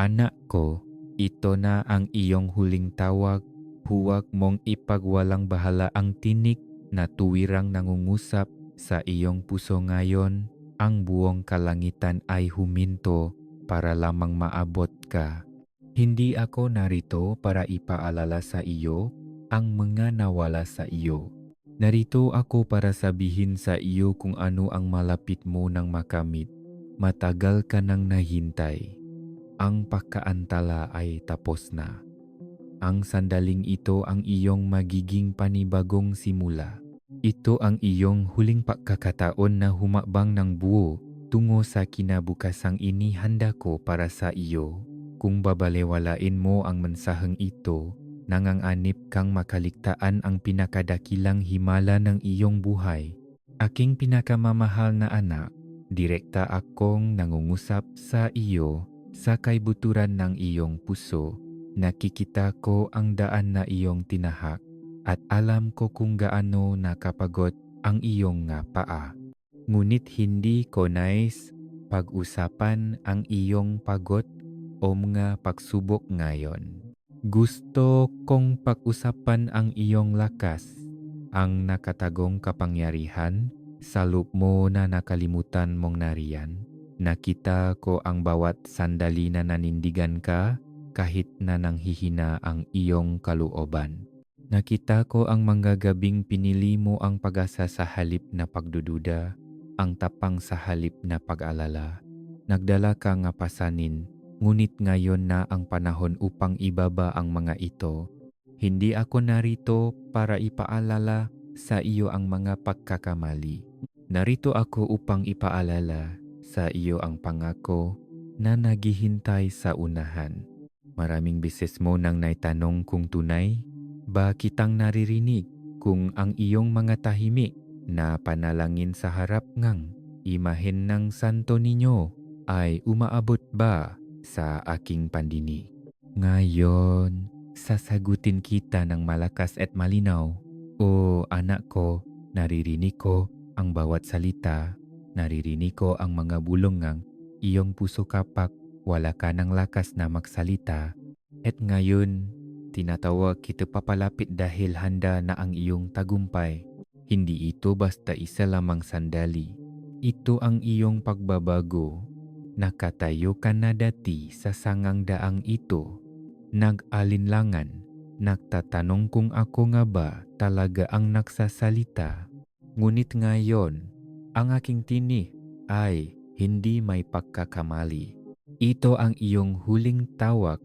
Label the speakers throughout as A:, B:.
A: Anak ko, ito na ang iyong huling tawag. Huwag mong ipagwalang bahala ang tinik na tuwirang nangungusap sa iyong puso ngayon. Ang buong kalangitan ay huminto para lamang maabot ka. Hindi ako narito para ipaalala sa iyo ang mga nawala sa iyo. Narito ako para sabihin sa iyo kung ano ang malapit mo nang makamit. Matagal ka nang nahintay. Ang pagkaantala ay tapos na. Ang sandaling ito ang iyong magiging panibagong simula. Ito ang iyong huling pagkakataon na humabang ng buo tungo sa kinabukasang inihanda ko para sa iyo. Kung babalewalain mo ang mensaheng ito, nanganganib kang makaligtaan ang pinakadakilang himala ng iyong buhay. Aking pinakamamahal na anak, direkta akong nangungusap sa iyo sa kaibuturan ng iyong puso. Nakikita ko ang daan na iyong tinahak at alam ko kung gaano nakapagod ang iyong nga paa. Ngunit hindi ko nais pag-usapan ang iyong pagod o mga pagsubok ngayon. Gusto kong pag-usapan ang iyong lakas, ang nakatagong kapangyarihan sa loob mo na nakalimutan mong nariyan. Nakita ko ang bawat sandali na nanindigan ka kahit na nanghihina ang iyong kalooban. Nakita ko ang mga gabing pinili mo ang pag-asa sa halip na pagdududa, ang tapang sa halip na pag-alala. Nagdala ka nga pasanin, ngunit ngayon na ang panahon upang ibaba ang mga ito. Hindi ako narito para ipaalala sa iyo ang mga pagkakamali. Narito ako upang ipaalala sa iyo ang pangako na naghihintay sa unahan. Maraming beses mo nang naitanong kung tunay ba kitang naririnig kung ang iyong mga tahimik na panalangin sa harap ngang imahen ng Santo Niño ay umaabot ba sa aking pandinig. Ngayon, sasagutin kita ng malakas at malinaw. O anak ko, naririnig ko ang bawat salita, naririnig ko ang mga bulong ngang iyong puso kapak. Wala ka ng lakas na magsalita at ngayon tinatawag kita papalapit dahil handa na ang iyong tagumpay. Hindi ito basta isa lamang sandali. Ito ang iyong pagbabago. Nakatayo ka na dati sa sangang daang ito. Nag-alinlangan, nagtatanong kung ako nga ba talaga ang nagsasalita. Ngunit ngayon, ang aking tinig ay hindi may pagkakamali. Ito ang iyong huling tawag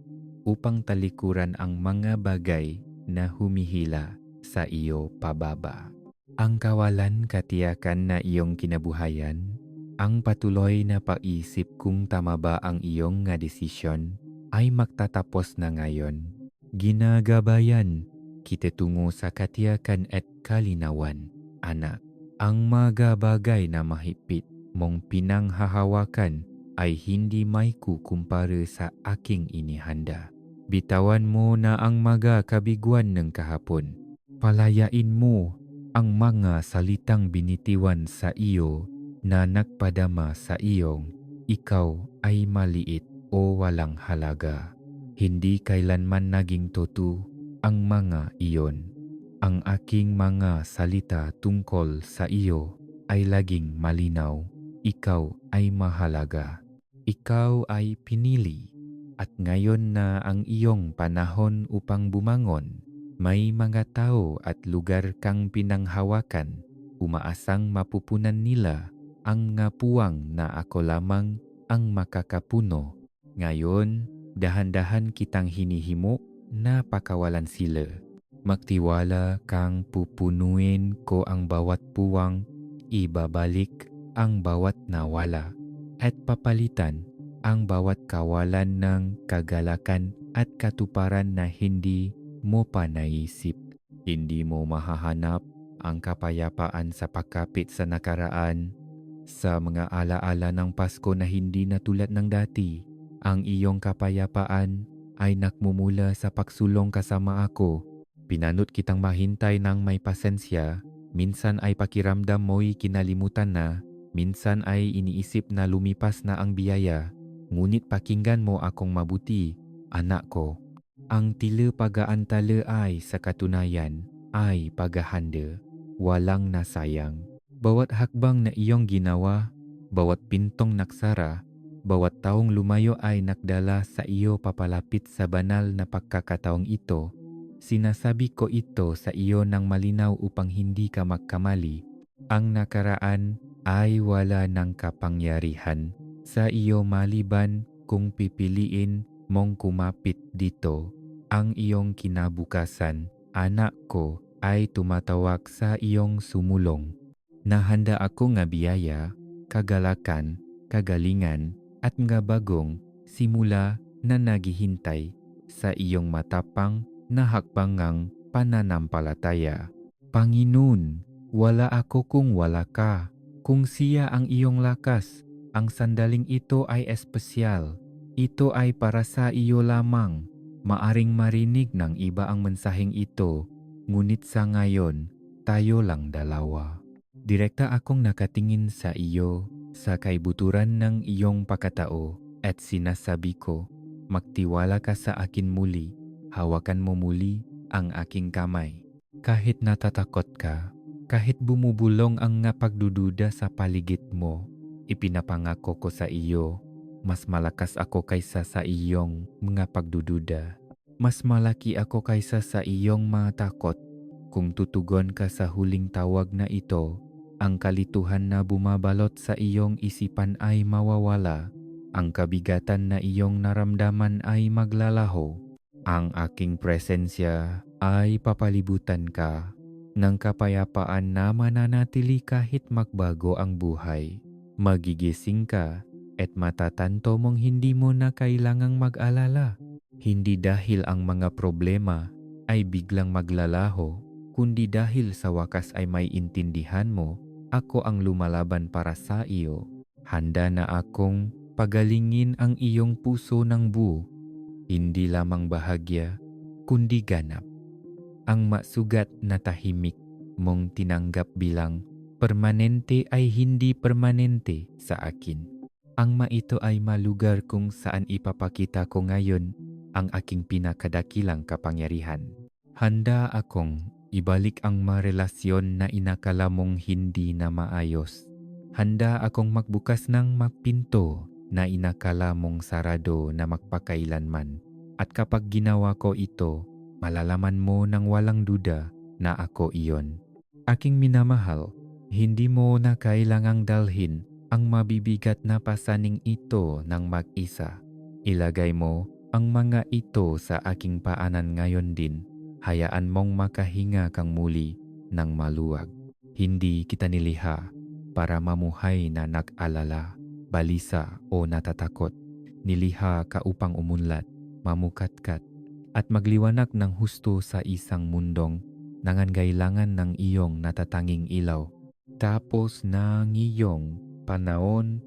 A: upang talikuran ang mga bagay na humihila sa iyo pababa. Ang kawalan katiyakan na iyong kinabuhayan, ang patuloy na paisip kung tama ba ang iyong nga desisyon ay magtatapos na ngayon. Ginagabayan kita tungo sa katiyakan at kalinawan, anak. Ang mga bagay na mahigpit mong pinanghahawakan ay hindi may kukumpara sa aking inihanda. Bitawan mo na ang mga kabiguan ng kahapon. Palayain mo ang mga salitang binitiwan sa iyo na nagpadama sa iyong ikaw ay maliit o walang halaga. Hindi kailanman naging totoo ang mga iyon. Ang aking mga salita tungkol sa iyo ay laging malinaw. Ikaw ay mahalaga. Ikaw ay pinili at ngayon na ang iyong panahon upang bumangon. May mga tao at lugar kang pinanghawakan, umaasang mapupunan nila ang ngapuwang na ako lamang ang makakapuno. Ngayon, dahan-dahan kitang hinihimo na pakawalan sila. Magtiwala kang pupunuin ko ang bawat puwang, ibabalik ang bawat nawala at papalitan ang bawat kawalan ng kagalakan at katuparan na hindi mo pa naisip. Hindi mo mahahanap ang kapayapaan sa pagkapit sa nakaraan, sa mga alaala ng Pasko na hindi na tulad ng dati. Ang iyong kapayapaan ay nakmumula sa pagsulong kasama ako. Pinanot kitang mahintay ng may pasensya. Minsan ay pakiramdam mo'y kinalimutan na. Minsan ay iniisip na lumipas na ang biyaya. Ngunit pakinggan mo akong mabuti, anak ko. Ang tila pag-aantala ay sa katunayan ay paghahanda, walang nasayang. Bawat hakbang na iyong ginawa, bawat pintong naksara, bawat taong lumayo ay nakdala sa iyo papalapit sa banal na pagkakataong ito. Sinasabi ko ito sa iyo ng malinaw upang hindi ka magkamali. Ang nakaraan ay wala ng kapangyarihan sa iyo maliban kung pipiliin mong kumapit dito. Ang iyong kinabukasan, anak ko, ay tumatawag sa iyong sumulong. Nahanda ako nga biyaya, kagalakan, kagalingan, at nga bagong simula na naghihintay sa iyong matapang na hakbangang pananampalataya. Panginoon, wala ako kung wala ka. Kung siya ang iyong lakas, ang sandaling ito ay espesyal. Ito ay para sa iyo lamang. Maaring marinig ng iba ang mensaheng ito, ngunit sa ngayon, tayo lang dalawa. Direkta akong nakatingin sa iyo sa kaibuturan ng iyong pagkatao at sinasabi ko, magtiwala ka sa akin muli, hawakan mo muli ang aking kamay. Kahit natatakot ka, kahit bumubulong ang nga pagdududa sa paligid mo, ipinapangako ko sa iyo, mas malakas ako kaysa sa iyong mga pagdududa. Mas malaki ako kaysa sa iyong mga takot. Kung tutugon ka sa huling tawag na ito, ang kalituhan na bumabalot sa iyong isipan ay mawawala. Ang kabigatan na iyong naramdaman ay maglalaho. Ang aking presensya ay papalibutan ka ng kapayapaan na mananatili kahit magbago ang buhay. Magigising ka at matatanto mong hindi mo na kailangang mag-alala. Hindi dahil ang mga problema ay biglang maglalaho, kundi dahil sa wakas ay may intindihan mo, ako ang lumalaban para sa iyo. Handa na akong pagalingin ang iyong puso ng buo, hindi lamang bahagya, kundi ganap. Ang masugat na tahimik mong tinanggap bilang permanente ay hindi permanente sa akin. Ang maito ay malugar kung saan ipapakita ko ngayon ang aking pinakadakilang kapangyarihan. Handa akong ibalik ang marelasyon na inakala mong hindi na maayos. Handa akong magbukas ng mapinto na inakala mong sarado na magpakailanman. At kapag ginawa ko ito, malalaman mo ng walang duda na ako iyon. Aking minamahal, hindi mo na kailangang dalhin ang mabibigat na pasaning ito ng mag-isa. Ilagay mo ang mga ito sa aking paanan ngayon din. Hayaan mong makahinga kang muli ng maluwag. Hindi kita niliha para mamuhay na nag-alala, balisa o natatakot. Niliha ka upang umunlad, mamukatkat, at magliwanag ng husto sa isang mundong nangangailangan ng iyong natatanging ilaw. Tapos ng iyong panahon,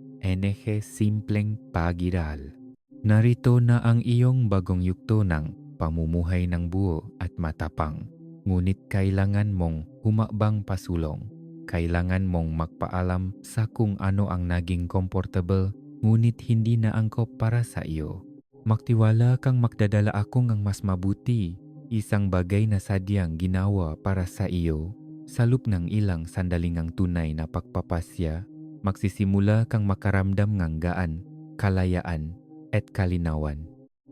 A: simpleng pagiral. Narito na ang iyong bagong yugto ng pamumuhay ng buo at matapang. Ngunit kailangan mong humabang pasulong. Kailangan mong magpaalam sa kung ano ang naging comfortable, ngunit hindi na angkop para sa iyo. Magtiwala kang magdadala ako ng mas mabuti, isang bagay na sadyang ginawa para sa iyo. Sa loob ng ilang sandaling ang tunay na pagpapasya, magsisimula kang makaramdam ng gaan, kalayaan, at kalinawan.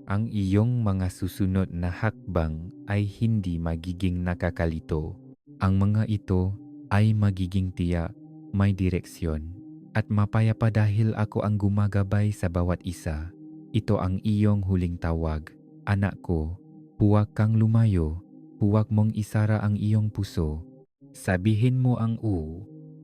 A: Ang iyong mga susunod na hakbang ay hindi magiging nakakalito. Ang mga ito ay magiging tiyak, may direksyon, at mapayapa dahil ako ang gumagabay sa bawat isa. Ito ang iyong huling tawag, anak ko. Huwag kang lumayo, huwag mong isara ang iyong puso. Sabihin mo ang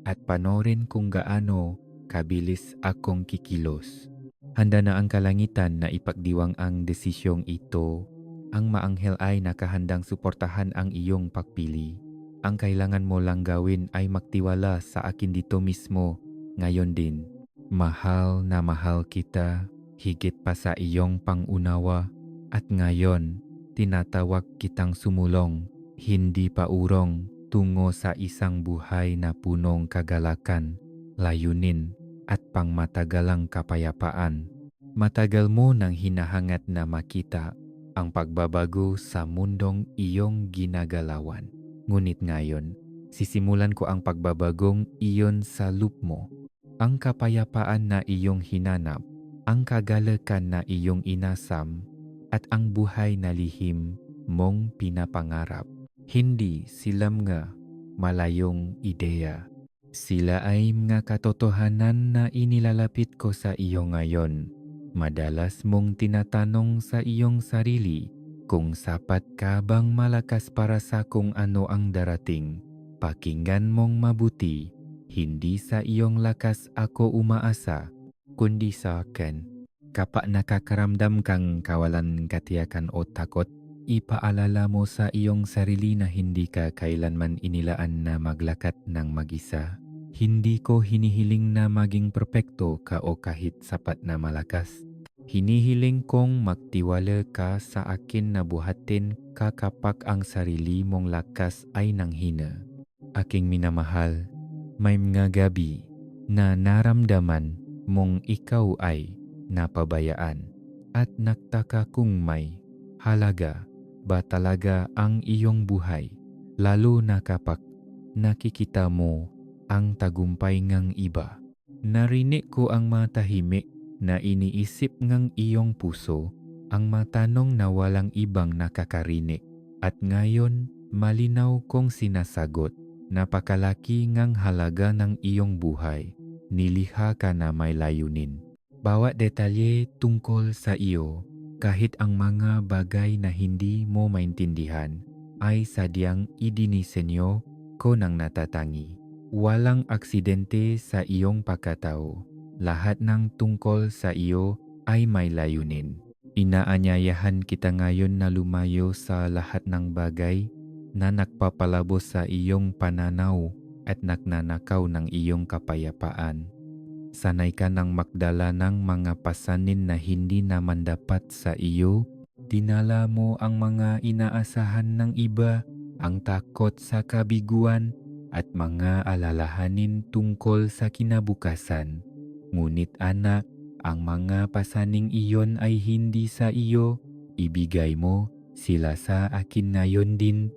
A: at panorin kung gaano kabilis akong kikilos. Handa na ang kalangitan na ipagdiwang ang desisyong ito. Ang maanghel ay nakahandang suportahan ang iyong pagpili. Ang kailangan mo lang gawin ay magtiwala sa akin dito mismo, ngayon din. Mahal na mahal kita, higit pa sa iyong pangunawa. At ngayon, tinatawag kitang sumulong, hindi pa urong, tungo sa isang buhay na punong kagalakan, layunin, at pangmatagalang kapayapaan. Matagal mo nang hinahangat na makita ang pagbabago sa mundong iyong ginagalawan. Ngunit ngayon, sisimulan ko ang pagbabagong iyon sa loop mo. Ang kapayapaan na iyong hinanap, ang kagalakan na iyong inasam, at ang buhay na lihim mong pinapangarap. Hindi sila mga malayong ideya. Sila ay mga katotohanan na inilalapit ko sa iyo ngayon. Madalas mong tinatanong sa iyong sarili kung sapat ka bang malakas para sa kung ano ang darating. Pakinggan mong mabuti, hindi sa iyong lakas ako umaasa, kundi sa akin. Kapag nakakaramdam kang kawalan katiyakan o takot, ipaalala mo sa iyong sarili na hindi ka kailanman inilaan na maglakad ng mag-isa. Hindi ko hinihiling na maging perpekto ka o kahit sapat na malakas. Hinihiling kong magtiwala ka sa akin na buhatin ka kapag ang sarili mong lakas ay nanghina. Aking minamahal, may mga gabi na naramdaman mong ikaw ay napabayaan at nagtaka kung may halaga ba talaga ang iyong buhay, lalo na kapag nakikita mo ang tagumpay ngang iba. Narinig ko ang matahimik na iniisip ngang iyong puso, ang matanong na walang ibang nakakarinig. At ngayon, malinaw kong sinasagot, napakalaki ngang halaga ng iyong buhay. Nilikha ka na may layunin. Bawat detalye tungkol sa iyo, kahit ang mga bagay na hindi mo maintindihan, ay sadyang idinisenyo ko ng natatangi. Walang aksidente sa iyong pagkatao. Lahat ng tungkol sa iyo ay may layunin. Inaanyayahan kita ngayon na lumayo sa lahat ng bagay na nagpapalabos sa iyong pananaw at nagnanakaw ng iyong kapayapaan. Sanay ka ng magdala ng mga pasanin na hindi naman dapat sa iyo. Dinala mo ang mga inaasahan ng iba, ang takot sa kabiguan, at mga alalahanin tungkol sa kinabukasan. Ngunit anak, ang mga pasaning iyon ay hindi sa iyo. Ibigay mo sila sa akin ngayon din.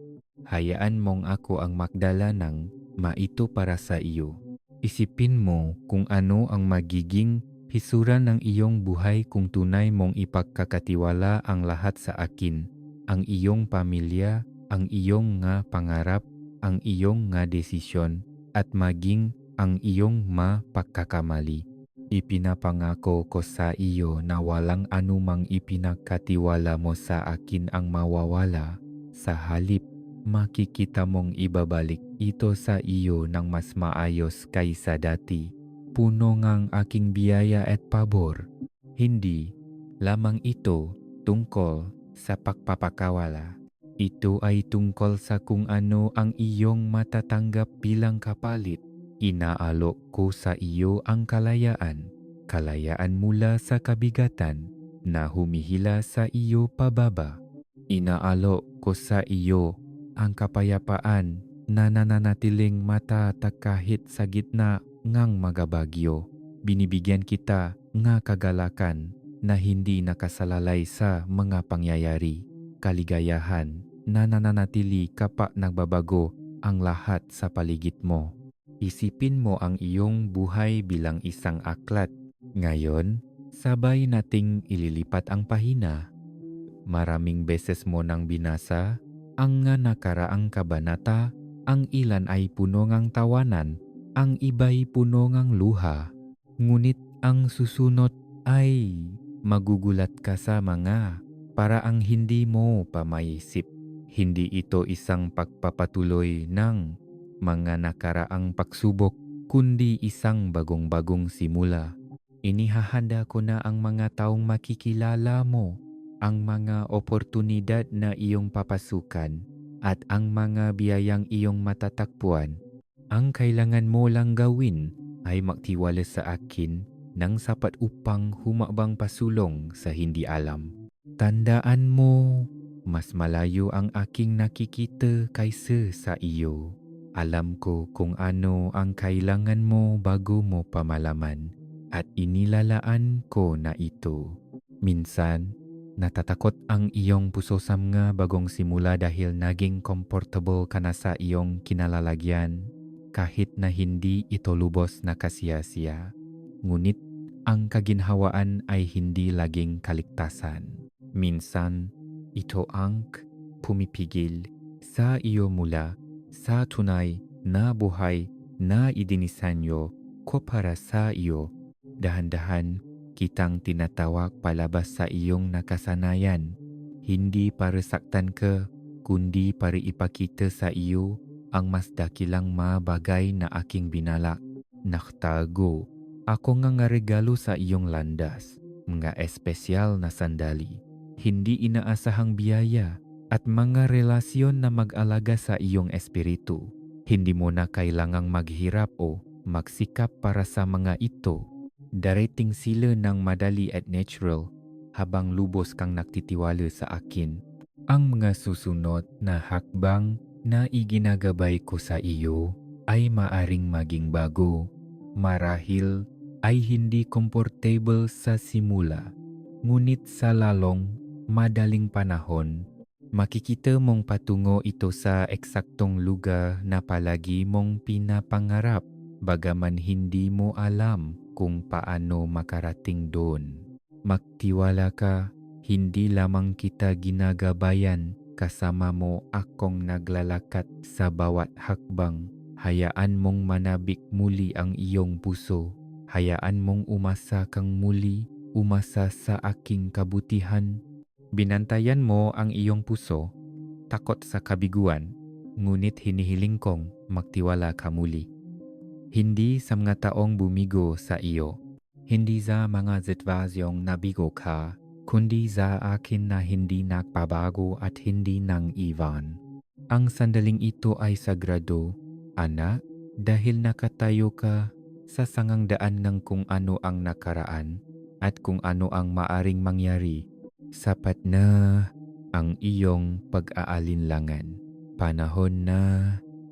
A: Hayaan mong ako ang magdala ng maito para sa iyo. Isipin mo kung ano ang magiging hisura ng iyong buhay kung tunay mong ipagkakatiwala ang lahat sa akin. Ang iyong pamilya, ang iyong nga pangarap, ang iyong nga desisyon, at maging ang iyong mapagkakamali. Ipinapangako ko sa iyo na walang anumang ipinagkatiwala mo sa akin ang mawawala. Sa halip, makikita mong ibabalik ito sa iyo ng mas maayos kaysa dati. Puno ngang aking biyaya at pabor. Hindi lamang ito tungkol sa pagpapakawala. Ito ay tungkol sa kung ano ang iyong matatanggap bilang kapalit. Inaalok ko sa iyo ang kalayaan. Kalayaan mula sa kabigatan na humihila sa iyo pababa. Inaalok ko sa iyo ang kapayapaan na nananatiling matatag kahit sa gitna ngang magabagyo. Binibigyan kita nga kagalakan na hindi nakasalalay sa mga pangyayari. Kaligayahan na nananatili kapag nagbabago ang lahat sa paligid mo. Isipin mo ang iyong buhay bilang isang aklat. Ngayon, sabay nating ililipat ang pahina. Maraming beses mo nang binasa ang nga nakaraang kabanata, ang ilan ay puno ngang tawanan, ang iba'y puno ngang luha. Ngunit ang susunod ay magugulat ka sa mga para ang hindi mo pa maisip. Hindi ito isang pagpapatuloy ng mga nakaraang pagsubok, kundi isang bagong-bagong simula. Inihahanda ko na ang mga taong makikilala mo, ang mga oportunidad na iyong papasukan, at ang mga biyayang iyong matatagpuan. Ang kailangan mo lang gawin ay magtiwala sa akin ng sapat upang humabang pasulong sa hindi alam. Tandaan mo, mas malayo ang aking nakikita kaysa sa iyo. Alam ko kung ano ang kailangan mo bago mo pamalaman. at inilalaan ko na ito. Minsan, natatakot ang iyong puso sa mga bagong simula dahil naging comfortable ka na sa iyong kinalalagyan kahit na hindi ito lubos na kasiyasiya. Ngunit ang kaginhawaan ay hindi laging kaligtasan. Minsan, ito ang pumipigil sa iyo mula sa tunay na buhay na idinisenyo ko para sa iyo. Dahan-dahan kitang tinatawag palabas sa iyong nakasanayan. Hindi para saktan ka, kundi para ipakita sa iyo ang mas dakilang mga bagay na aking binalak. Naktago. Ako nga regalo sa iyong landas, mga espesyal na sandali, hindi inaasahang biyaya at mga relasyon na mag-alaga sa iyong espiritu. Hindi mo na kailangang maghirap o magsikap para sa mga ito. Darating sila ng madali at natural habang lubos kang nagtitiwala sa akin. Ang mga susunod na hakbang na iginagabay ko sa iyo ay maaring maging bago. Marahil ay hindi komportable sa simula, ngunit sa lalong madaling panahon, makikita mong patungo ito sa eksaktong lugar na palagi mong pinapangarap, bagaman hindi mo alam kung paano makarating doon. Magtiwala ka, hindi lamang kita ginagabayan, kasama mo akong naglalakad sa bawat hakbang. Hayaan mong manabik muli ang iyong puso. Hayaan mong umasa kang muli, umasa sa aking kabutihan. Binantayan mo ang iyong puso, takot sa kabiguan, ngunit hinihiling kong magtiwala ka muli. Hindi sa mga taong bumigo sa iyo, hindi sa mga sitwasyong nabigo ka, kundi sa akin na hindi nagbabago at hindi nang iwan. Ang sandaling ito ay sagrado, anak, dahil nakatayo ka sa sangang daan ng kung ano ang nakaraan at kung ano ang maaring mangyari. Sapat na ang iyong pag-aalinlangan. Panahon na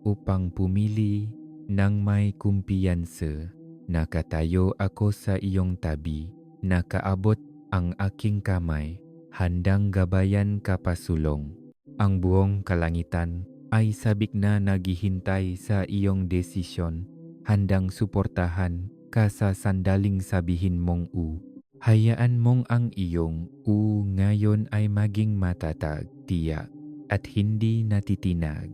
A: upang pumili ng may kumpiyansa. Nakatayo ako sa iyong tabi, nakaabot ang aking kamay, handang gabayan ka pasulong. Ang buong kalangitan ay sabik na naghihintay sa iyong desisyon, handang suportahan ka sa sandaling sabihin mong u. Hayaan mong ang iyong u ngayon ay maging matatag, tiyak, at hindi natitinag.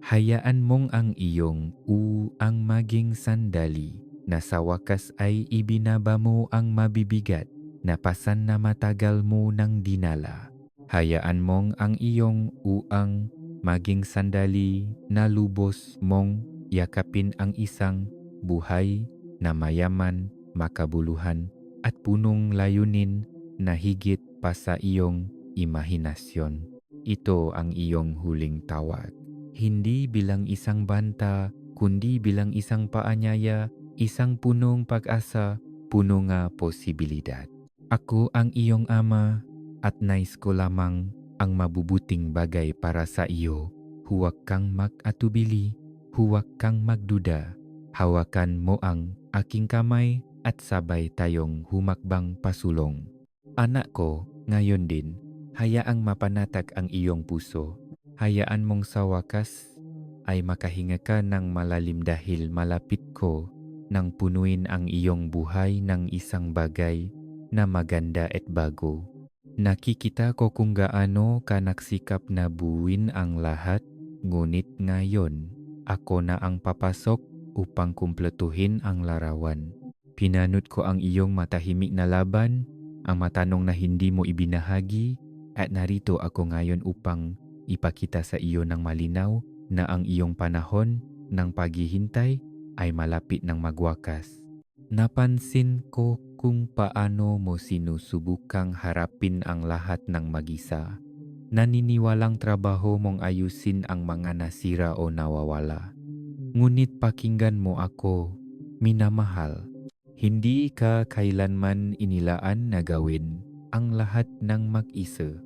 A: Hayaan mong ang iyong u ang maging sandali, na sa wakas ay ibinaba mo ang mabibigat na pasan na matagal mo nang dinala. Hayaan mong ang iyong uang maging sandali na lubos mong yakapin ang isang buhay na mayaman, makabuluhan at punong layunin na higit pa sa iyong imahinasyon. Ito ang iyong huling tawag. Hindi bilang isang banta, kundi bilang isang paanyaya, isang punong pag-asa, puno nga posibilidad. Ako ang iyong ama at nais ko lamang ang mabubuting bagay para sa iyo. Huwag kang mag-atubili, huwag kang magduda. Hawakan mo ang aking kamay at sabay tayong humakbang pasulong. Anak ko, ngayon din, hayaang mapanatag ang iyong puso. Hayaan mong sa wakas ay makahinga ka ng malalim dahil malapit ko nang punuin ang iyong buhay ng isang bagay na maganda at bago. Nakikita ko kung gaano ka nagsikap na buuin ang lahat, ngunit ngayon ako na ang papasok upang kumpletuhin ang larawan. Pinanot ko ang iyong matahimik na laban, ang matanong na hindi mo ibinahagi, at narito ako ngayon upang ipakita sa iyo ng malinaw na ang iyong panahon ng paghihintay ay malapit ng magwakas. Napansin ko kung paano mo sinusubukang harapin ang lahat ng mag-isa. Naniniwalang trabaho mong ayusin ang mga nasira o nawawala. Ngunit pakinggan mo ako, minamahal. Hindi ka kailanman inilaan na gawin ang lahat ng mag-isa.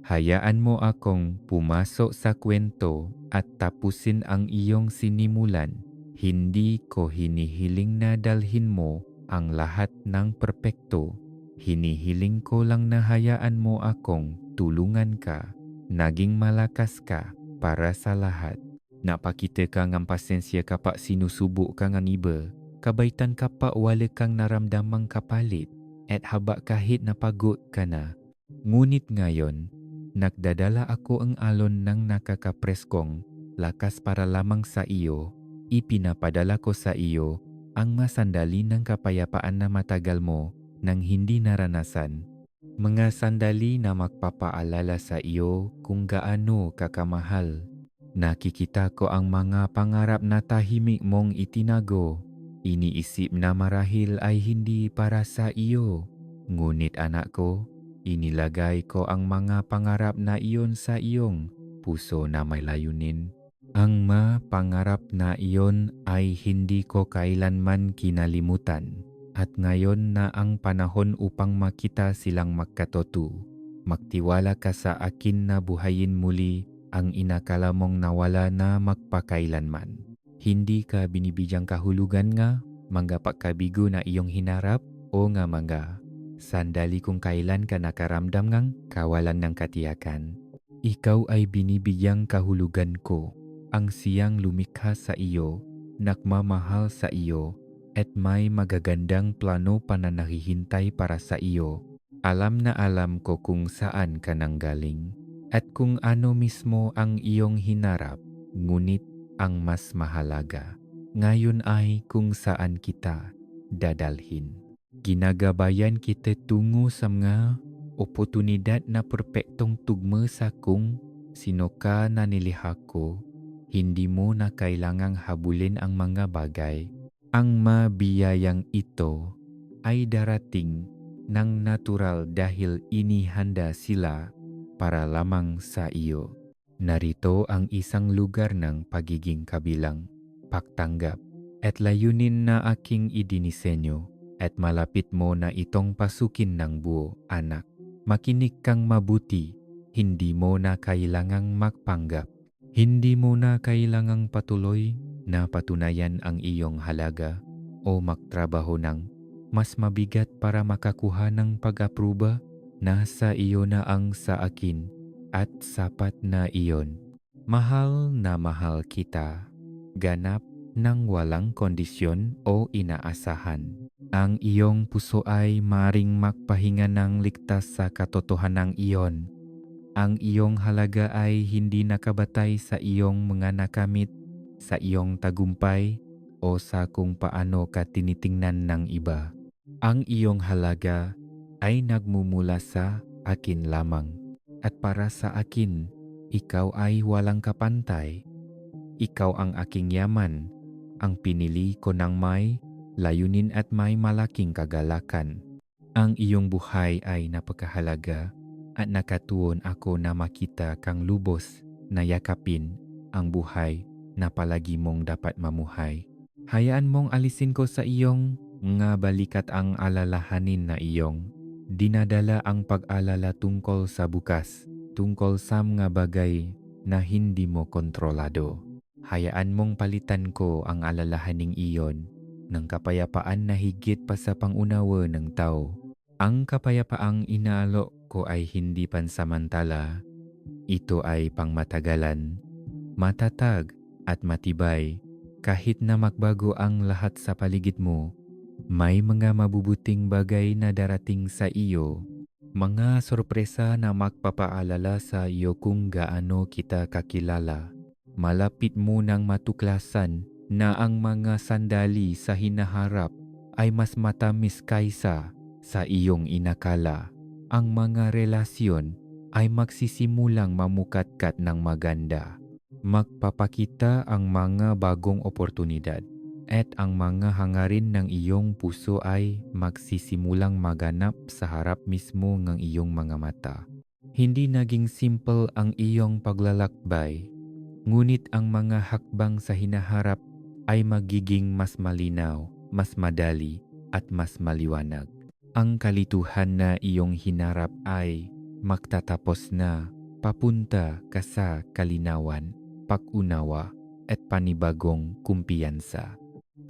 A: Hayaan mo akong pumasok sa kwento at tapusin ang iyong sinimulan. Hindi ko hinihiling na dalhin mo ang lahat ng perpekto. Hinihiling ko lang na hayaan mo akong tulungan ka, naging malakas ka para sa lahat. Napakita ka ng pasensya kapag sinusubo ka ng iba, kabaitan kapag wala kang naramdamang kapalit, at haba kahit napagod ka na. Ngunit ngayon, nagdadala ako ang alon ng nakakapreskong lakas para lamang sa iyo. Ipinapadala ko sa iyo ang masandali ng kapayapaan na matagal mo nang hindi naranasan. Mga sandali na magpapaalala sa iyo kung gaano kakamahal. Nakikita ko ang mga pangarap na tahimik mong itinago. Iniisip na marahil ay hindi para sa iyo. Ngunit anak ko, inilagay ko ang mga pangarap na iyon sa iyong puso na may layunin. Ang mga pangarap na iyon ay hindi ko kailanman kinalimutan. At ngayon na ang panahon upang makita silang magkatotoo. Magtiwala ka sa akin na buhayin muli ang inakala mong nawala na magpakailanman. Hindi ka binibigyang kahulugan nga, mga pagkabigo na iyong hinarap o nga mga sandali kung kailan ka nakaramdam ng kawalan ng katiyakan. Ikaw ay binibigyang kahulugan ko, ang siyang lumikha sa iyo, nagmamahal sa iyo, at may magagandang plano pa na naghihintay para sa iyo. Alam na alam ko kung saan ka nanggaling at kung ano mismo ang iyong hinarap, ngunit ang mas mahalaga ngayon ay kung saan kita dadalhin. Ginagabayan kita tungo sa mga oportunidad na perpektong tugma sa kung sino ka na niliha ko. Hindi mo na kailangang habulin ang mga bagay. Ang mabiyayang ito ay darating ng natural dahil inihanda sila para lamang sa iyo. Narito ang isang lugar ng pagiging kabilang, pagtanggap, at layunin na aking idinisenyo, at malapit mo na itong pasukin ng buo, anak. Makinig kang mabuti, hindi mo na kailangang magpanggap. Hindi mo na kailangang patuloy na patunayan ang iyong halaga o magtrabaho ng mas mabigat para makakuha ng pag-apruba. Nasa iyo na ang sa akin at sapat na iyon. Mahal na mahal kita, ganap ng walang kondisyon o inaasahan. Ang iyong puso ay maring magpahinga ng ligtas sa katotohanan iyon. Ang iyong halaga ay hindi nakabatay sa iyong mga nakamit, sa iyong tagumpay, o sa kung paano ka tinitingnan ng iba. Ang iyong halaga ay nagmumula sa akin lamang. At para sa akin, ikaw ay walang kapantay. Ikaw ang aking yaman, ang pinili ko ng may layunin at may malaking kagalakan. Ang iyong buhay ay napakahalaga at nakatuon ako na makita kang lubos na yakapin ang buhay na palagi mong dapat mamuhay. Hayaan mong alisin ko sa iyong nga balikat ang alalahanin na iyong dinadala ang pag-alala tungkol sa bukas, tungkol sa mga bagay na hindi mo kontrolado. Hayaan mong palitan ko ang alalahaning iyon ng kapayapaan na higit pa sa pangunawa ng tao. Ang kapayapaang inaalok ko ay hindi pansamantala. Ito ay pangmatagalan, matatag at matibay. Kahit na magbago ang lahat sa paligid mo, may mga mabubuting bagay na darating sa iyo. Mga sorpresa na magpapaalala sa iyo kung gaano kita kakilala. Malapit mo nang matuklasan na ang mga sandali sa hinaharap ay mas matamis kaysa sa iyong inakala. Ang mga relasyon ay magsisimulang mamukatkat ng maganda. Magpapakita ang mga bagong oportunidad at ang mga hangarin ng iyong puso ay magsisimulang maganap sa harap mismo ng iyong mga mata. Hindi naging simple ang iyong paglalakbay, ngunit ang mga hakbang sa hinaharap ay magiging mas malinaw, mas madali at mas maliwanag. Ang kalituhan na iyong hinarap ay magtatapos na, papunta ka sa kalinawan, pag-unawa at panibagong kumpiyansa.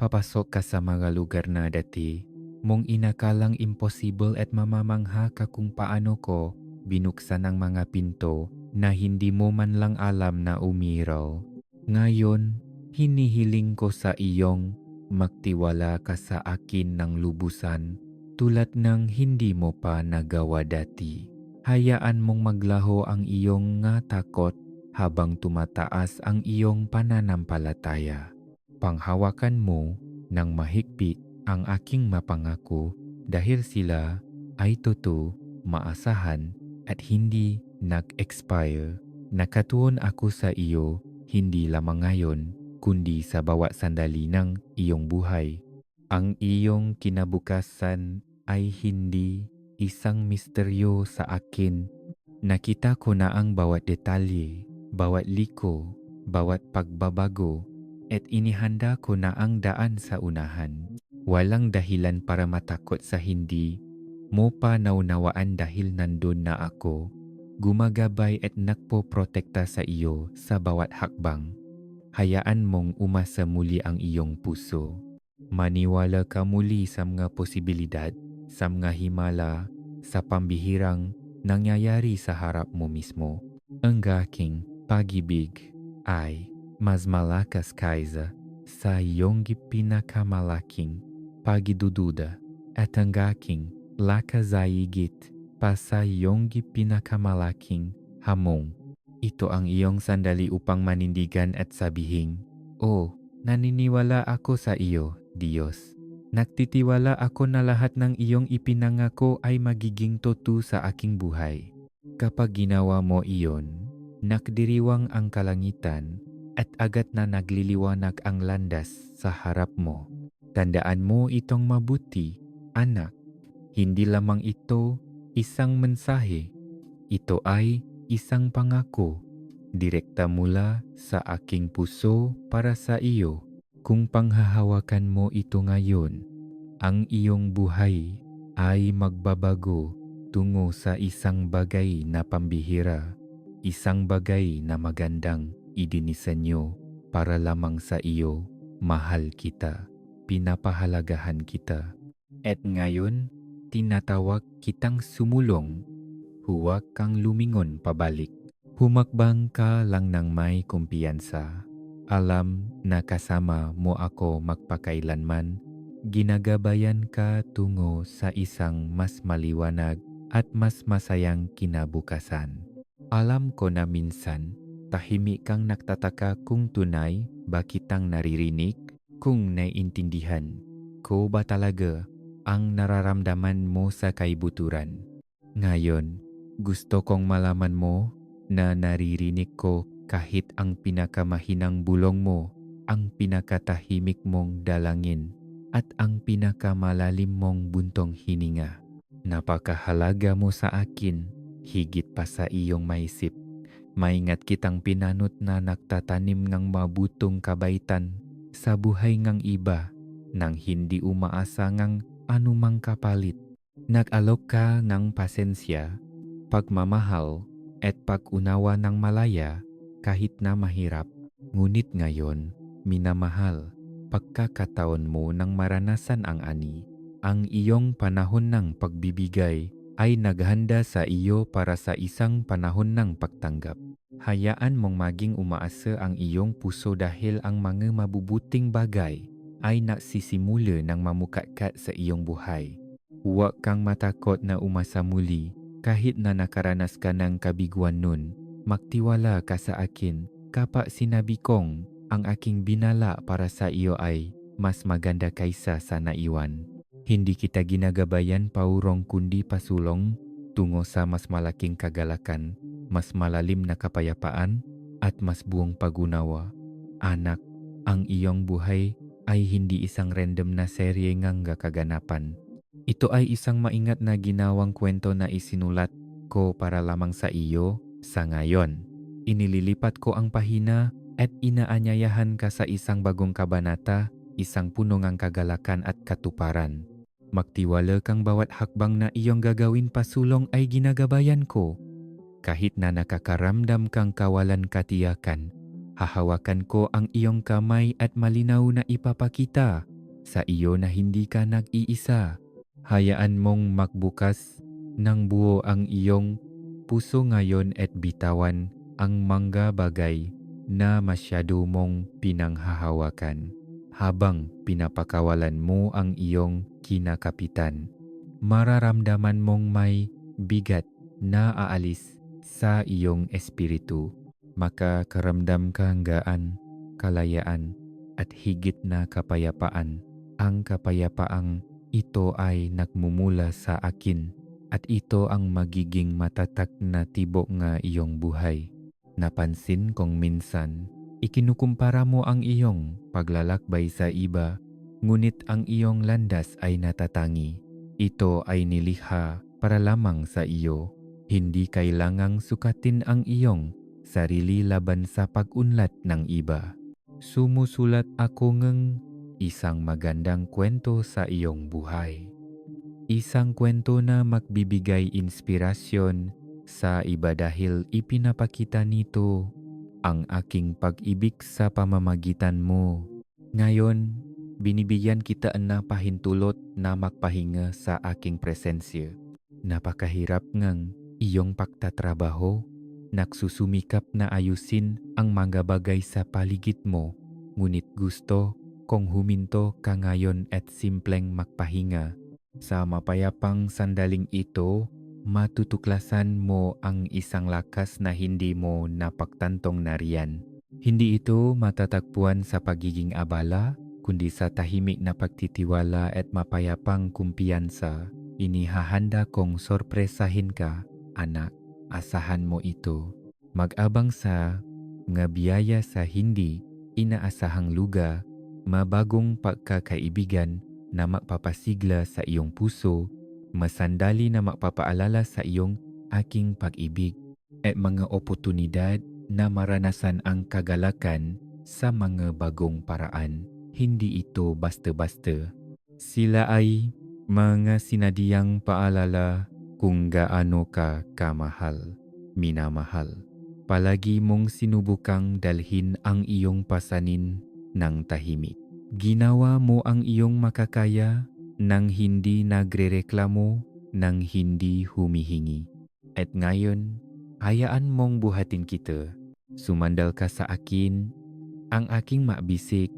A: Papasok ka sa mga lugar na dati mong inakalang impossible at mamamangha ka kung paano ko binuksan ang mga pinto na hindi mo man lang alam na umiraw. Ngayon, hinihiling ko sa iyong magtiwala ka sa akin ng lubusan tulad ng hindi mo pa nagawa dati. Hayaan mong maglaho ang iyong nga takot habang tumataas ang iyong pananampalataya. Panghawakan mo ng mahigpit ang aking mapangako dahil sila ay totoo, maasahan at hindi nag-expire. Nakatuon ako sa iyo hindi lamang ngayon kundi sa bawat sandali ng iyong buhay. Ang iyong kinabukasan ay hindi isang misteryo sa akin. Nakita ko na ang bawat detalye, bawat liko, bawat pagbabago, at inihanda ko na ang daan sa unahan. Walang dahilan para matakot sa hindi mo pa naunawaan dahil nandun na ako. Gumagabay at nagpoprotekta sa iyo sa bawat hakbang. Hayaan mong umasa muli ang iyong puso. Maniwala ka muli sa mga posibilidad, sa mga himala, sa pambihirang nangyayari sa harap mo mismo. Ang aking pag-ibig ay mas malakas kaysa sa iyong pinakamalaking pagdududa at ang aking lakas ay higit pa sa iyong pinakamalaking hamon. Ito ang iyong sandali upang manindigan at sabihin, "Oh, naniniwala ako sa iyo, Diyos. Nagtitiwala ako na lahat ng iyong ipinangako ay magiging totoo sa aking buhay." Kapag ginawa mo iyon, nakdiriwang ang kalangitan at agad na nagliliwanag ang landas sa harap mo. Tandaan mo itong mabuti, anak. Hindi lamang ito isang mensahe. Ito ay isang pangako, direkta mula sa aking puso para sa iyo. Kung panghahawakan mo ito ngayon, ang iyong buhay ay magbabago tungo sa isang bagay na pambihira, isang bagay na magandang idinisenyo para lamang sa iyo. Mahal kita, pinapahalagahan kita. At ngayon, tinatawag kitang sumulong. Huwag kang lumingon pabalik. Humakbang ka lang ng may kumpiyansa. Alam na kasama mo ako magpakailanman. Ginagabayan ka tungo sa isang mas maliwanag at mas masayang kinabukasan. Alam ko na minsan, tahimik kang nagtataka kung tunay ba kitang naririnig, kung naiintindihan ko ba talaga ang nararamdaman mo sa kaibuturan. Ngayon, gusto kong malaman mo na naririnig ko kahit ang pinakamahinang bulong mo, ang pinakatahimik mong dalangin, at ang pinakamalalim mong buntong hininga. Napakahalaga mo sa akin, higit pa sa iyong maisip. Maingat kitang pinanot na nagtatanim ng mabutong kabaitan sa buhay ng iba nang hindi umaasa ng anumang kapalit. Nag-alok ka ng pasensya, pagmamahal at pag-unawa ng malaya kahit na mahirap. Ngunit ngayon, minamahal, pagkakataon mo nang maranasan ang ani. Ang iyong panahon ng pagbibigay ay naghanda sa iyo para sa isang panahon ng pagtanggap. Hayaan mong maging umaasa ang iyong puso dahil ang mga mabubuting bagay ay nagsisimula ng mamukakat sa iyong buhay. Huwag kang matakot na umasa muli kahit na nakaranas ka ng kabiguan nun. Magtiwala ka sa akin kapag sinabi kong ang aking binala para sa iyo ay mas maganda kaysa sa naiwan. Hindi kita ginagabayan paurong kundi pasulong tungo sa mas malaking kagalakan, mas malalim na kapayapaan at mas buong pag-unawa. Anak, ang iyong buhay ay hindi isang random na serye ng kaganapan. Ito ay isang maingat na ginawang kwento na isinulat ko para lamang sa iyo sa ngayon. Inililipat ko ang pahina at inaanyayahan ka sa isang bagong kabanata, isang puno ng kagalakan at katuparan. Magtiwala kang bawat hakbang na iyong gagawin pasulong ay ginagabayan ko. Kahit na nakakaramdam kang kawalan katiyakan, hahawakan ko ang iyong kamay at malinaw na ipapakita sa iyo na hindi ka nag-iisa. Hayaan mong magbukas ng buo ang iyong puso ngayon at bitawan ang mga bagay na masyado mong pinanghahawakan. Habang pinapakawalan mo ang iyong kinakapitan, mararamdaman mong may bigat na aalis sa iyong espiritu. Makakaramdam kang gaan, kalayaan, at higit na kapayapaan. Ang kapayapaang ito ay nagmumula sa akin at ito ang magiging matatag na tibok nga iyong buhay. Napansin kong minsan, ikinukumpara mo ang iyong paglalakbay sa iba, ngunit ang iyong landas ay natatangi. Ito ay nilikha para lamang sa iyo. Hindi kailangang sukatin ang iyong sarili laban sa pag-unlad ng iba. Sumusulat ako ng isang magandang kwento sa iyong buhay. Isang kwento na magbibigay inspirasyon sa iba dahil ipinapakita nito ang aking pag-ibig sa pamamagitan mo. Ngayon, binibigyan kita na pahintulot na magpahinga sa aking presensya. Napakahirap ngang iyong pagtatrabaho, nagsusumikap na ayusin ang mga bagay sa paligid mo, ngunit gusto kung huminto ka ngayon at simpleng magpahinga. Sa mapayapang sandaling ito, matutuklasan mo ang isang lakas na hindi mo napagtantong nariyan. Hindi ito matatagpuan sa pagiging abala, kundi sa tahimik na pagtitiwala at mapayapang kumpiyansa. Inihahanda kong sorpresahin ka, anak. Asahan mo ito. Mag-abang sa nga biyaya sa hindi inaasahang lugar, mabagong pagkakaibigan na magpapasigla sa iyong puso, masandali na magpapaalala sa iyong aking pag-ibig, at mga oportunidad na maranasan ang kagalakan sa mga bagong paraan. Hindi ito basta-basta. Sila ay mga sinadiyang paalala kung gaano ka kamahal, minamahal. Palagi mong sinubukang dalhin ang iyong pasanin ng tahimik. Ginawa mo ang iyong makakaya nang hindi nagrereklamo, nang hindi humihingi. At ngayon, hayaan mong buhatin kita. Sumandal ka sa akin. Ang aking mabisik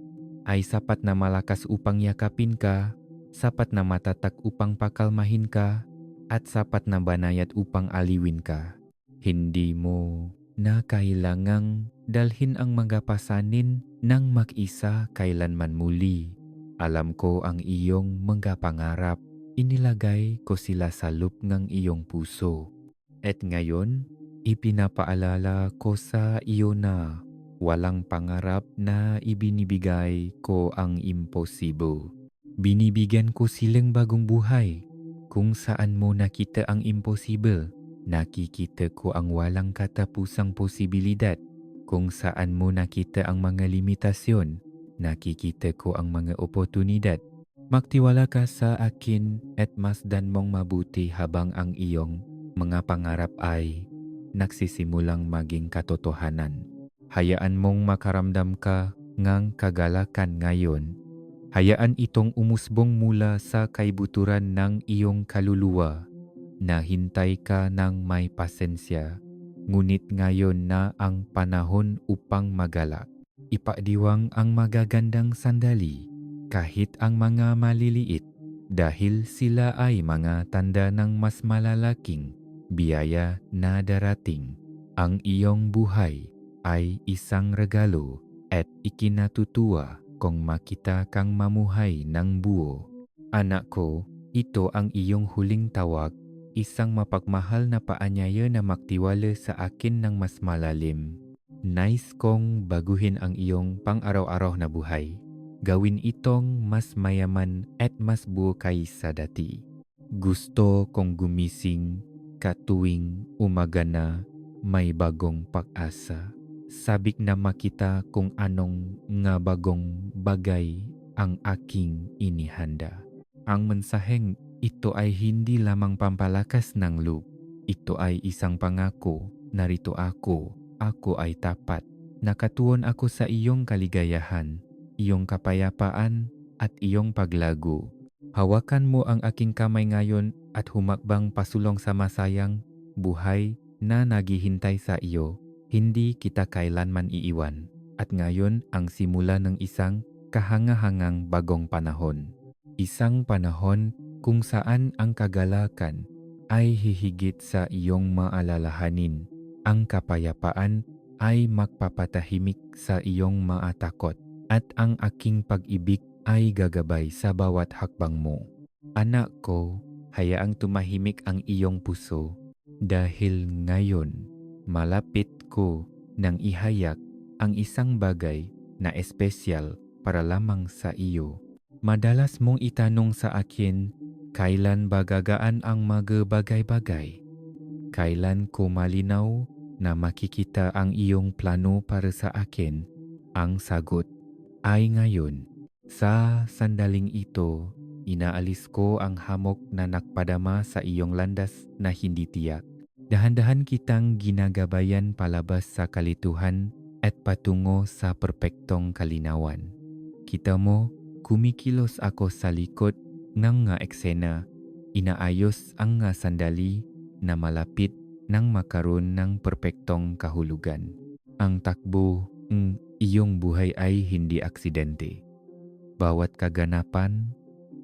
A: ay sapat na malakas upang yakapin ka, sapat na matatag upang pakalmahin ka, at sapat na banayad upang aliwin ka. Hindi mo na kailangang dalhin ang mga pasanin ng mag-isa kailanman muli. Alam ko ang iyong mga pangarap. Inilagay ko sila sa loob ng iyong puso. At ngayon, ipinapaalala ko sa iyo na walang pangarap na ibinibigay ko ang imposible. Binibigyan ko silang bagong buhay. Kung saan mo nakita ang imposible, nakikita ko ang walang katapusang posibilidad. Kung saan mo nakita ang mga limitasyon, nakikita ko ang mga oportunidad. Magtiwala ka sa akin at masdan mong mabuti habang ang iyong mga pangarap ay nagsisimulang maging katotohanan. Hayaan mong makaramdam ka ngang kagalakan ngayon. Hayaan itong umusbong mula sa kaibuturan ng iyong kaluluwa. Nahintay ka ng may pasensya, ngunit ngayon na ang panahon upang magalak. Ipagdiwang ang magagandang sandali, kahit ang mga maliliit, dahil sila ay mga tanda ng mas malalaking biyaya na darating. Ang iyong buhay ay isang regalo at ikinatutuwa kung makita kang mamuhay ng buo. Anak ko, ito ang iyong huling tawag, isang mapagmahal na paanyaya na magtiwala sa akin ng mas malalim. Nais kong baguhin ang iyong pang-araw-araw na buhay. Gawin itong mas mayaman at mas buo kaysa dati. Gusto kong gumising katuwing umaga na may bagong pag-asa. Sabik na makita kung anong nga bagong bagay ang aking inihanda. Ang mensaheng ito ay hindi lamang pampalakas ng loob. Ito ay isang pangako. Narito ako ay tapat. Nakatuon ako sa iyong kaligayahan, iyong kapayapaan at iyong paglago. Hawakan mo ang aking kamay ngayon at humakbang pasulong sa masayang buhay na naghihintay sa iyo. Hindi kita kailanman iiwan. At ngayon ang simula ng isang kahangahangang bagong panahon. Isang panahon kung saan ang kagalakan ay hihigit sa iyong maalalahanin. Ang kapayapaan ay magpapatahimik sa iyong maatakot. At ang aking pag-ibig ay gagabay sa bawat hakbang mo. Anak ko, hayaang tumahimik ang iyong puso dahil ngayon malapit ko nang ihayag ang isang bagay na espesyal para lamang sa iyo. Madalas mong itanong sa akin, kailan ba gagaan ang mga bagay-bagay? Kailan ko malinaw na makikita ang iyong plano para sa akin? Ang sagot ay ngayon. Sa sandaling ito, inaalis ko ang hamok na nakpadama sa iyong landas na hindi tiyak. Dahan-dahan kitang ginagabayan palabas sa kalituhan at patungo sa perpektong kalinawan. Kita mo, kumikilos ako sa likod ng nga eksena. Inaayos ang nga sandali na malapit nang makaroon ng perpektong kahulugan. Ang takbo ng iyong buhay ay hindi aksidente. Bawat kaganapan,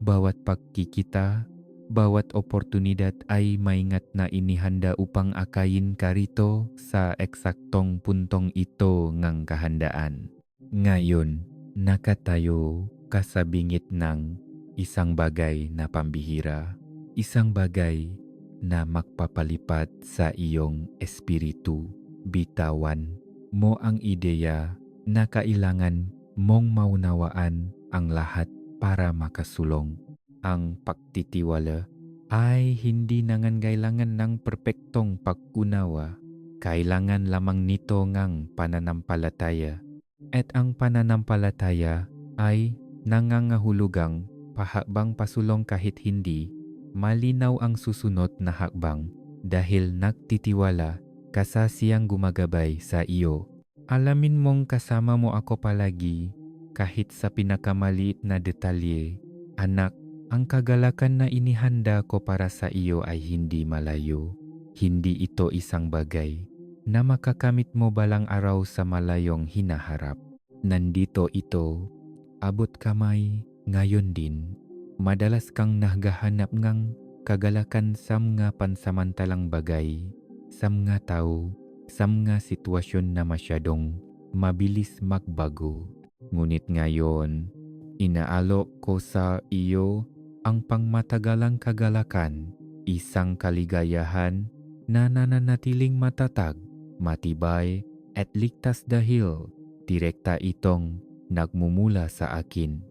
A: bawat pagkikita, bawat oportunidad ay maingat na inihanda upang akayin ka rito sa eksaktong puntong ito ngang kahandaan. Ngayon, nakatayo ka sa bingit ng isang bagay na pambihira, isang bagay na magpapalipat sa iyong espiritu. Bitawan mo ang ideya na kailangan mong maunawaan ang lahat para makasulong. Ang pagtitiwala ay hindi nangangailangan ng perpektong pag-unawa. Kailangan lamang nito ngang pananampalataya. At ang pananampalataya ay nangangahulugang pahakbang pasulong kahit hindi malinaw ang susunod na hakbang dahil nagtitiwala ka sa siyang gumagabay sa iyo. Alamin mong kasama mo ako palagi kahit sa pinakamaliit na detalye. Anak, ang kagalakan na inihanda ko para sa iyo ay hindi malayo. Hindi ito isang bagay na makakamit mo balang araw sa malayong hinaharap. Nandito ito, abot kamay, ngayon din. Madalas kang naghahanap ngang kagalakan sa mga pansamantalang bagay, sa mga tao, sa mga sitwasyon na masyadong mabilis magbago. Ngunit ngayon, inaalok ko sa iyo ang pangmatagalang kagalakan, isang kaligayahan na nananatiling matatag, matibay at ligtas dahil direkta itong nagmumula sa akin.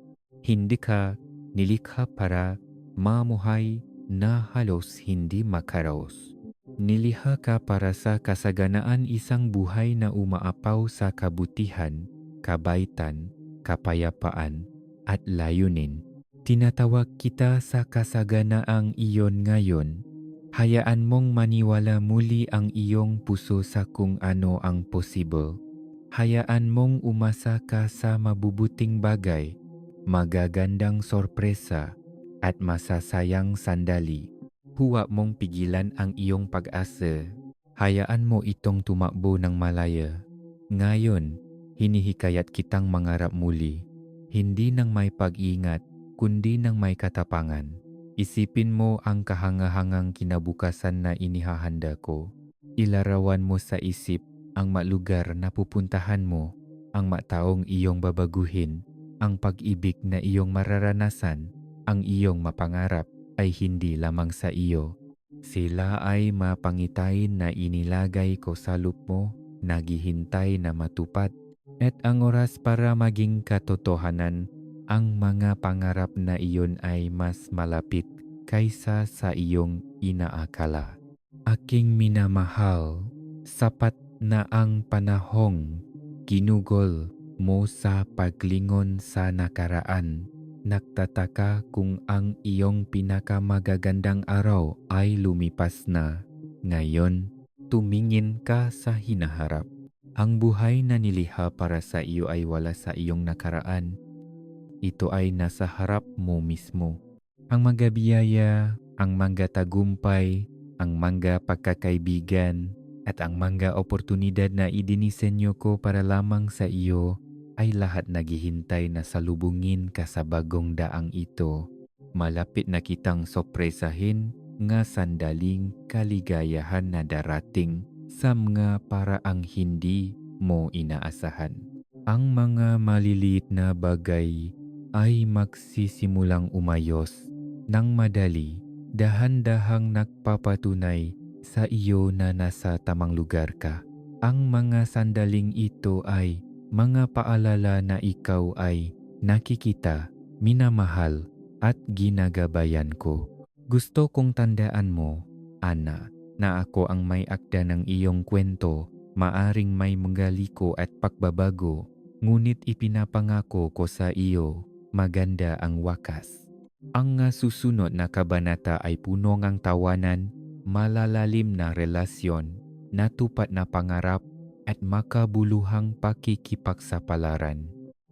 A: Hindi ka nilikha para mamuhay na halos hindi makaraos. Nilikha ka para sa kasaganaan isang buhay na umaapaw sa kabutihan, kabaitan, kapayapaan at layunin. Tinatawag kita sa kasaganaang iyon ngayon. Hayaan mong maniwala muli ang iyong puso sa kung ano ang possible. Hayaan mong umasa ka sa mabubuting bagay, magagandang sorpresa at masasayang sandali. Huwag mong pigilan ang iyong pag-asa. Hayaan mo itong tumakbo ng malaya. Ngayon, hinihikayat kitang mangarap muli, hindi ng may pag-ingat, kundi ng may katapangan. Isipin mo ang kahangahangang kinabukasan na inihahanda ko. Ilarawan mo sa isip ang malugar na pupuntahan mo, ang mataong iyong babaguhin, ang pag-ibig na iyong mararanasan, ang iyong mapangarap ay hindi lamang sa iyo. Sila ay mapangitain na inilagay ko sa loop mo, naghihintay na matupad. At ang oras para maging katotohanan, ang mga pangarap na iyon ay mas malapit kaysa sa iyong inaakala. Aking minamahal, sapat na ang panahong ginugol mo sa paglingon sa nakaraan. Nagtataka kung ang iyong pinakamagagandang araw ay lumipas na. Ngayon, tumingin ka sa hinaharap. Ang buhay na nilikha para sa iyo ay wala sa iyong nakaraan. Ito ay nasa harap mo mismo. Ang mga biyaya, ang mga tagumpay, ang mga pagkakaibigan, at ang mga oportunidad na idinisenyo ko para lamang sa iyo ay lahat naghihintay na salubungin ka sa bagong daang ito. Malapit na kitang sorpresahin nga sandaling kaligayahan na darating sa mga paraang hindi mo inaasahan. Ang mga maliliit na bagay ay magsisimulang umayos nang madali, dahan-dahang nagpapatunay sa iyo na nasa tamang lugar ka. Ang mga sandaling ito ay mga paalala na ikaw ay nakikita, minamahal at ginagabayan ko. Gusto kong tandaan mo, Ana, na ako ang may akda ng iyong kwento. Maaring may mga liko at pagbabago, ngunit ipinapangako ko sa iyo, maganda ang wakas. Ang susunod na kabanata ay puno ng tawanan, malalalim na relasyon, natupad na pangarap at makabuluhang pakikipagsapalaran.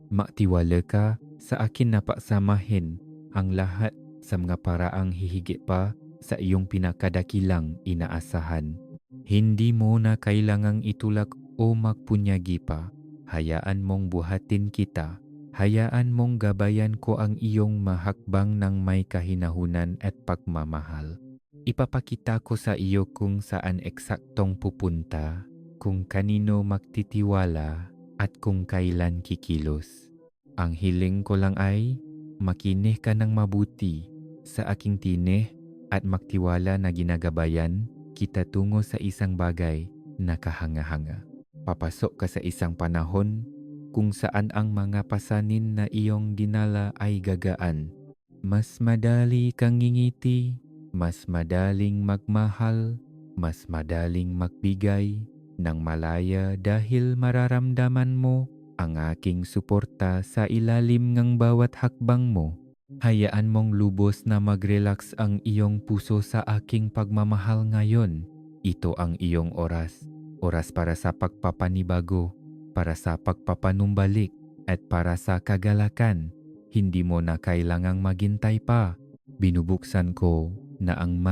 A: Magtiwala ka sa akin na pagsamahin ang lahat sa mga paraang hihigit pa sa iyong pinakadakilang inaasahan. Hindi mo na kailangang itulak o magpunyagi pa. Hayaan mong buhatin kita. Hayaan mong gabayan ko ang iyong mahakbang ng may kahinahunan at pagmamahal. Ipapakita ko sa iyo kung saan eksaktong pupunta, kung kanino magtitiwala, at kung kailan kikilos. Ang hiling ko lang ay makinig ka ng mabuti sa aking tinig at magtiwala na ginagabayan kita tungo sa isang bagay na kahanga-hanga. Papasok ka sa isang panahon kung saan ang mga pasanin na iyong dinala ay gagaan. Mas madali kang ngingiti, mas madaling magmahal, mas madaling magbigay ng malaya dahil mararamdaman mo ang aking suporta sa ilalim ng bawat hakbang mo. Hayaan mong lubos na mag-relax ang iyong puso sa aking pagmamahal ngayon. Ito ang iyong oras. Oras para sa pagpapanibago, para sa pagpapanumbalik, at para sa kagalakan. Hindi mo na kailangang maghintay pa. Binubuksan ko na ang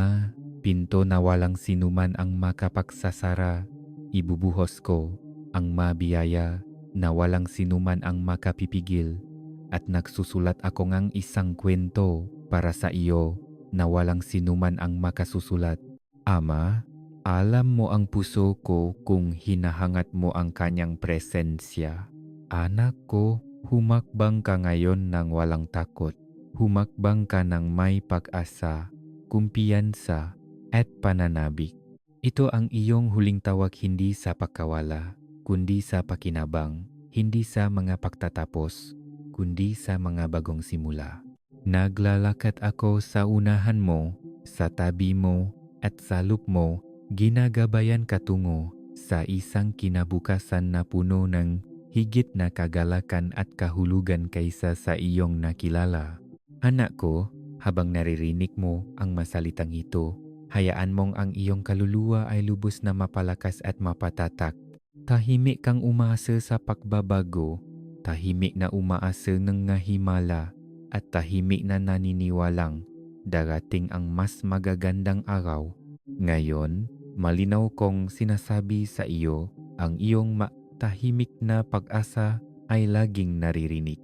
A: pinto na walang sinuman ang makapagsasara. Ibubuhos ko ang mabiyaya na walang sinuman ang makapipigil. At nagsusulat ako ng isang kwento para sa iyo na walang sinuman ang makasusulat. Ama, alam mo ang puso ko kung hinahangat mo ang kanyang presensya. Anak ko, humakbang ka ngayon ng walang takot. Humakbang ka ng may pag-asa, kumpiyansa, at pananabik. Ito ang iyong huling tawag, hindi sa pagkawala, kundi sa pakinabang, hindi sa mga pagtatapos, kundi sa mga bagong simula. Naglalakad ako sa unahan mo, sa tabi mo, at sa loob mo. Ginagabayan ka tungo sa isang kinabukasan na puno ng higit na kagalakan at kahulugan kaysa sa iyong nakilala. Anak ko, habang naririnig mo ang masalitang ito, hayaan mong ang iyong kaluluwa ay lubos na mapalakas at mapatatak. Tahimik kang umaasa sa pagbabago, tahimik na umaasa ng himala, at tahimik na naniniwalang darating ang mas magagandang araw. Ngayon, malinaw kong sinasabi sa iyo, ang iyong tahimik na pag-asa ay laging naririnig.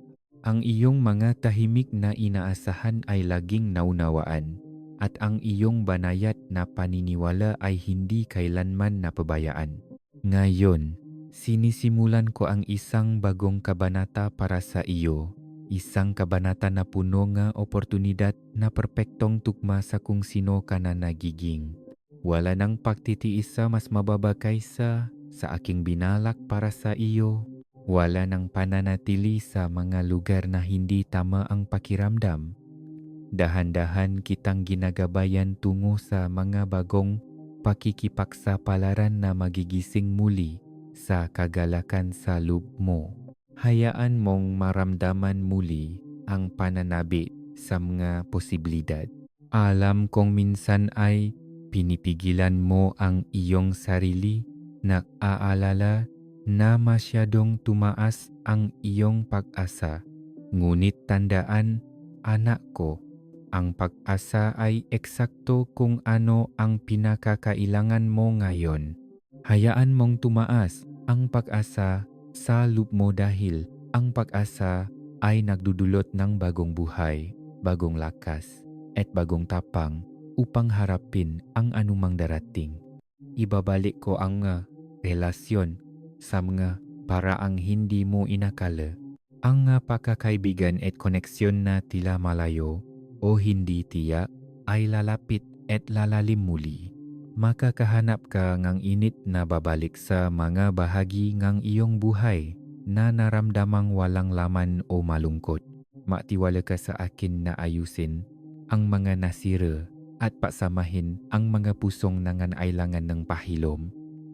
A: Ang iyong mga tahimik na inaasahan ay laging naunawaan. At ang iyong banayad na paniniwala ay hindi kailanman napabayaan. Ngayon, sinisimulan ko ang isang bagong kabanata para sa iyo. Isang kabanata na puno ng oportunidad na perpektong tugma sa kung sino ka na nagiging. Wala nang pagtitiis sa mas mababa kaysa sa aking binalak para sa iyo. Wala nang pananatili sa mga lugar na hindi tama ang pakiramdam. Dahan-dahan kitang ginagabayan tungo sa mga bagong pakikipagsapalaran na magigising muli sa kagalakan sa loob mo. Hayaan mong maramdaman muli ang pananabik sa mga posibilidad. Alam kong minsan ay pinipigilan mo ang iyong sarili, nag-aalala na masyadong tumaas ang iyong pag-asa. Ngunit tandaan, anak ko, Ang pag-asa ay eksakto kung ano ang pinakakailangan mo ngayon. Hayaan mong tumaas ang pag-asa sa loob mo dahil ang pag-asa ay nagdudulot ng bagong buhay, bagong lakas, at bagong tapang upang harapin ang anumang darating. Ibabalik ko ang relasyon sa mga paraang hindi mo inakala. Ang pagkakaibigan at koneksyon na tila malayo o hindi tiyak ay lalapit at lalalim muli. Makakahanap ka ng init na babalik sa mga bahagi ng iyong buhay na naramdamang walang laman o malungkot. Matiwala ka sa akin na ayusin ang mga nasira at pasamahin ang mga pusong nangangailangan ng pahilom.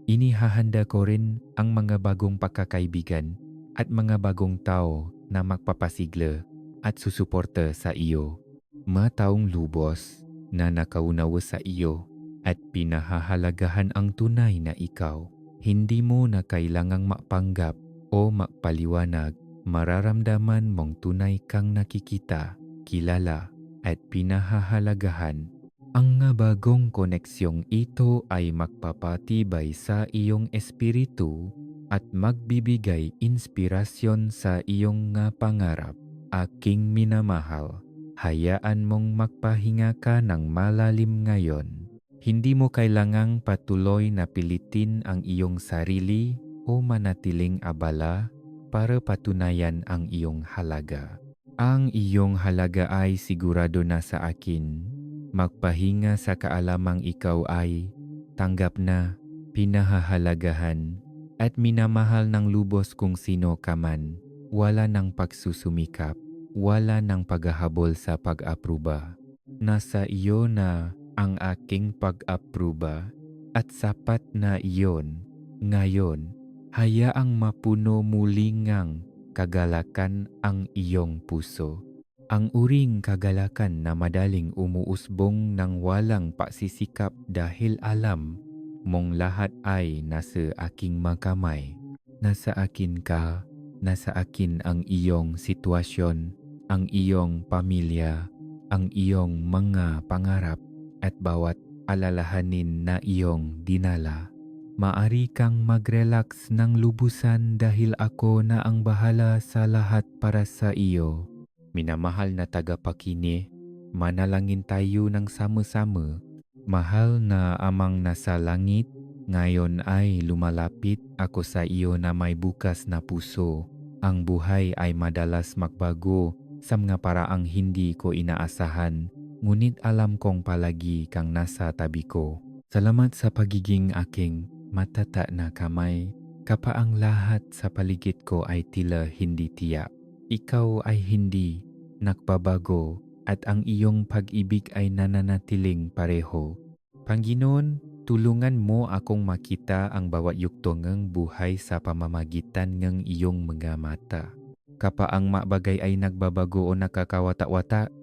A: Inihahanda ko rin ang mga bagong pagkakaibigan at mga bagong tao na magpapasigla at susuporta sa iyo. Mataong lubos na nakaunawa sa iyo at pinahahalagahan ang tunay na ikaw. Hindi mo na kailangang mapanggap o magpaliwanag. Mararamdaman mong tunay kang nakikita, kilala at pinahahalagahan. Ang bagong koneksyong ito ay magpapatibay sa iyong espiritu at magbibigay inspirasyon sa iyong pangarap. Aking minamahal, hayaan mong magpahinga ka ng malalim ngayon. Hindi mo kailangang patuloy na pilitin ang iyong sarili o manatiling abala para patunayan ang iyong halaga. Ang iyong halaga ay sigurado na sa akin. Magpahinga sa kaalamang ikaw ay tanggap na, pinahahalagahan, at minamahal ng lubos kung sino ka man. Wala ng pagsusumikap, wala ng paghahabol sa pag-apruba. Nasa iyo na ang aking pag-apruba at sapat na iyon. Ngayon, hayaang mapuno muli ngang kagalakan ang iyong puso. Ang uring kagalakan na madaling umuusbong ng walang pasisikap dahil alam mong lahat ay nasa aking makamay. Nasa akin ka, nasa akin ang iyong sitwasyon, ang iyong pamilya, ang iyong mga pangarap at bawat alalahanin na iyong dinala. Maari kang mag-relax ng lubusan dahil ako na ang bahala sa lahat para sa iyo. Minamahal na tagapakinig, manalangin tayo ng sama-sama. Mahal na Amang nasa langit, ngayon ay lumalapit ako sa iyo na may bukas na puso. Ang buhay ay madalas magbago sa mga paraang hindi ko inaasahan, ngunit alam kong palagi kang nasa tabi ko. Salamat sa pagiging aking matata na kamay, kapaang lahat sa paligid ko ay tila hindi tiyak. Ikaw ay hindi nagbabago at ang iyong pag-ibig ay nananatiling pareho. Panginoon, tulungan mo akong makita ang bawat yugto ng buhay sa pamamagitan ng iyong mga mata. Kapaang mabagay ay nagbabago o nakakawata-wata,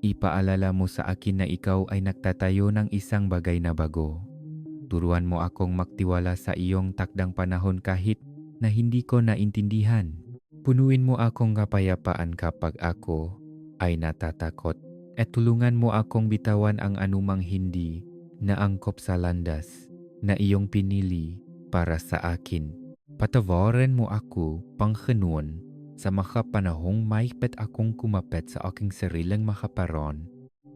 A: ipaalala mo sa akin na ikaw ay nagtatayo ng isang bagay na bago. Turuan mo akong magtiwala sa iyong takdang panahon kahit na hindi ko naintindihan. Punuin mo akong kapayapaan kapag ako ay natatakot at tulungan mo akong bitawan ang anumang hindi na angkop sa landas na iyong pinili para sa akin. Patawarin mo ako, Panginoon, sa mga panahong mahigpit akong kumapit sa aking sariling makaparon.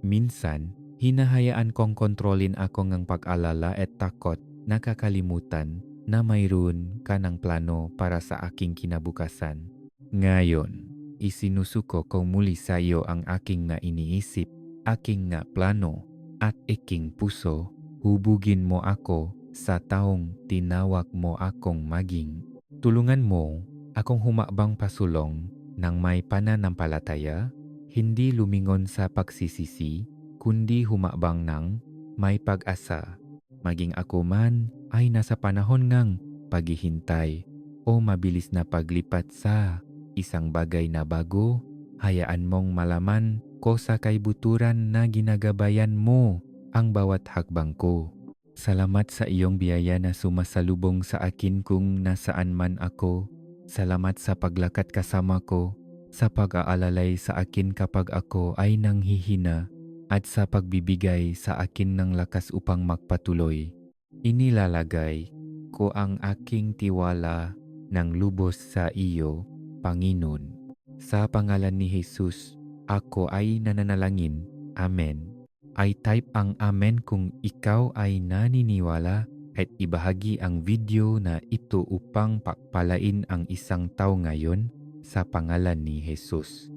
A: Minsan, hinahayaan kong kontrolin ako ng pag-alala at takot, nakakalimutan na mayroon ka ng plano para sa aking kinabukasan. Ngayon, isinusuko ko muli sa iyo ang aking na iniisip, aking na plano, at aking puso. Hubugin mo ako sa taong tinawag mo akong maging. Tulungan mo akong humabang pasulong ng may pananampalataya, hindi lumingon sa pagsisisi, kundi humabang ng may pag-asa. Maging ako man ay nasa panahon ng paghihintay o mabilis na paglipat sa isang bagay na bago, hayaan mong malaman ko sa kaibuturan na ginagabayan mo ang bawat hakbang ko. Salamat sa iyong biyaya na sumasalubong sa akin kung nasaan man ako. Salamat sa paglakat kasama ko sa pag-aalalay sa akin kapag ako ay nanghihina at sa pagbibigay sa akin ng lakas upang magpatuloy. Inilalagay ko ang aking tiwala ng lubos sa iyo, Panginoon. Sa pangalan ni Jesus, ako ay nananalangin. Amen. Ay type ang Amen kung ikaw ay naniniwala at ibahagi ang video na ito upang pakpalain ang isang tao ngayon sa pangalan ni Jesus.